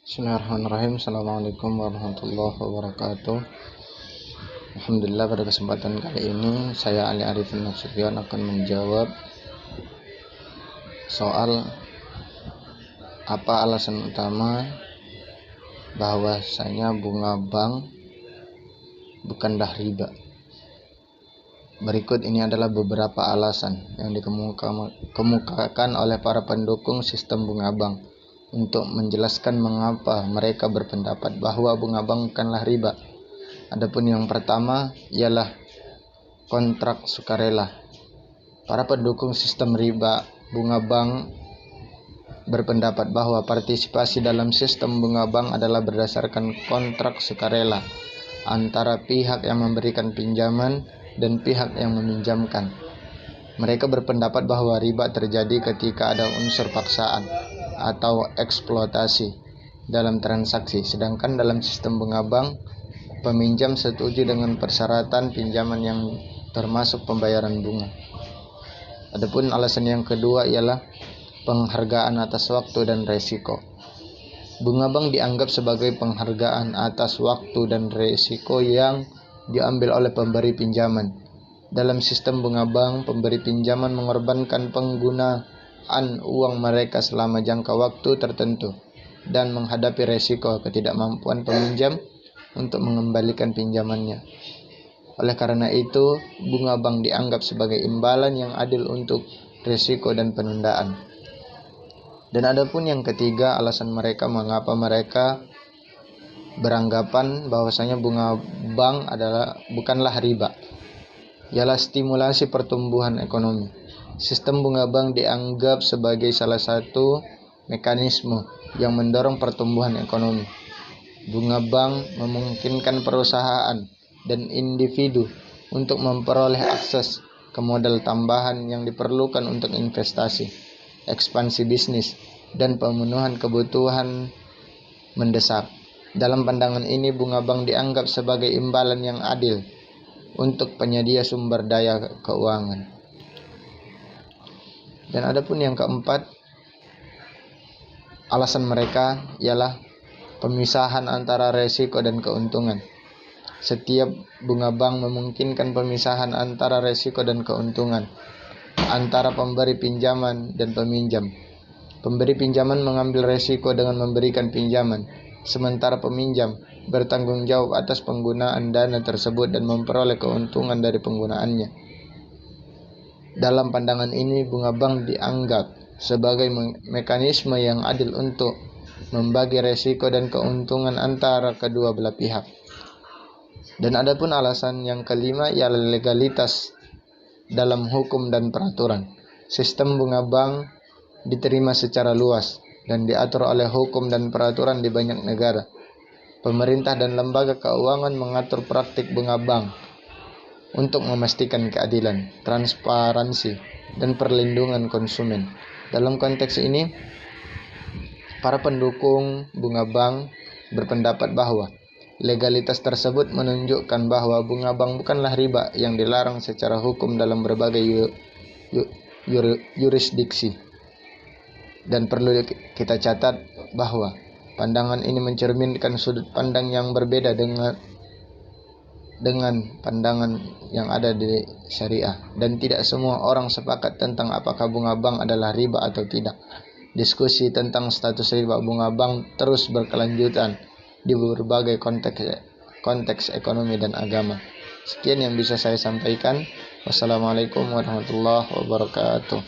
Bismillahirrahmanirrahim. Assalamualaikum warahmatullahi wabarakatuh. Alhamdulillah, pada kesempatan kali ini saya Ali Arifin Nasution akan menjawab soal apa alasan utama bahwasanya bunga bank bukanlah riba. Berikut ini adalah beberapa alasan yang dikemukakan oleh para pendukung sistem bunga bank untuk menjelaskan mengapa mereka berpendapat bahwa bunga bank bukanlah riba. Adapun yang pertama ialah kontrak sukarela. Para pendukung sistem riba bunga bank berpendapat bahwa partisipasi dalam sistem bunga bank adalah berdasarkan kontrak sukarela antara pihak yang memberikan pinjaman dan pihak yang meminjamkan. Mereka berpendapat bahwa riba terjadi ketika ada unsur paksaan atau eksploitasi dalam transaksi, sedangkan dalam sistem bunga bank, peminjam setuju dengan persyaratan pinjaman yang termasuk pembayaran bunga. Adapun alasan yang kedua ialah penghargaan atas waktu dan resiko. Bunga bank dianggap sebagai penghargaan atas waktu dan resiko yang diambil oleh pemberi pinjaman. Dalam sistem bunga bank, pemberi pinjaman mengorbankan penggunaan uang mereka selama jangka waktu tertentu dan menghadapi resiko ketidakmampuan peminjam untuk mengembalikan pinjamannya. Oleh karena itu, bunga bank dianggap sebagai imbalan yang adil untuk resiko dan penundaan. Dan adapun yang ketiga, alasan mereka mengapa mereka beranggapan bahwasanya bunga bank bukanlah riba, ialah stimulasi pertumbuhan ekonomi. Sistem bunga bank dianggap sebagai salah satu mekanisme yang mendorong pertumbuhan ekonomi. Bunga bank memungkinkan perusahaan dan individu untuk memperoleh akses ke modal tambahan yang diperlukan untuk investasi, ekspansi bisnis, dan pemenuhan kebutuhan mendesak. Dalam pandangan ini, bunga bank dianggap sebagai imbalan yang adil untuk penyedia sumber daya keuangan. Dan adapun yang keempat, alasan mereka ialah pemisahan antara resiko dan keuntungan. Setiap bunga bank memungkinkan pemisahan antara resiko dan keuntungan antara pemberi pinjaman dan peminjam. Pemberi pinjaman mengambil resiko dengan memberikan pinjaman, sementara peminjam bertanggung jawab atas penggunaan dana tersebut dan memperoleh keuntungan dari penggunaannya. Dalam pandangan ini, bunga bank dianggap sebagai mekanisme yang adil untuk membagi resiko dan keuntungan antara kedua belah pihak. Dan adapun alasan yang kelima ialah legalitas dalam hukum dan peraturan. Sistem bunga bank diterima secara luas dan diatur oleh hukum dan peraturan di banyak negara. Pemerintah dan lembaga keuangan mengatur praktik bunga bank untuk memastikan keadilan, transparansi, dan perlindungan konsumen. Dalam konteks ini, para pendukung bunga bank berpendapat bahwa legalitas tersebut menunjukkan bahwa bunga bank bukanlah riba yang dilarang secara hukum dalam berbagai yurisdiksi. Dan perlu kita catat bahwa pandangan ini mencerminkan sudut pandang yang berbeda dengan pandangan yang ada di syariah, dan tidak semua orang sepakat tentang apakah bunga bank adalah riba atau tidak. Diskusi tentang status riba bunga bank terus berkelanjutan di berbagai konteks ekonomi dan agama. Sekian yang bisa saya sampaikan. Wassalamualaikum warahmatullahi wabarakatuh.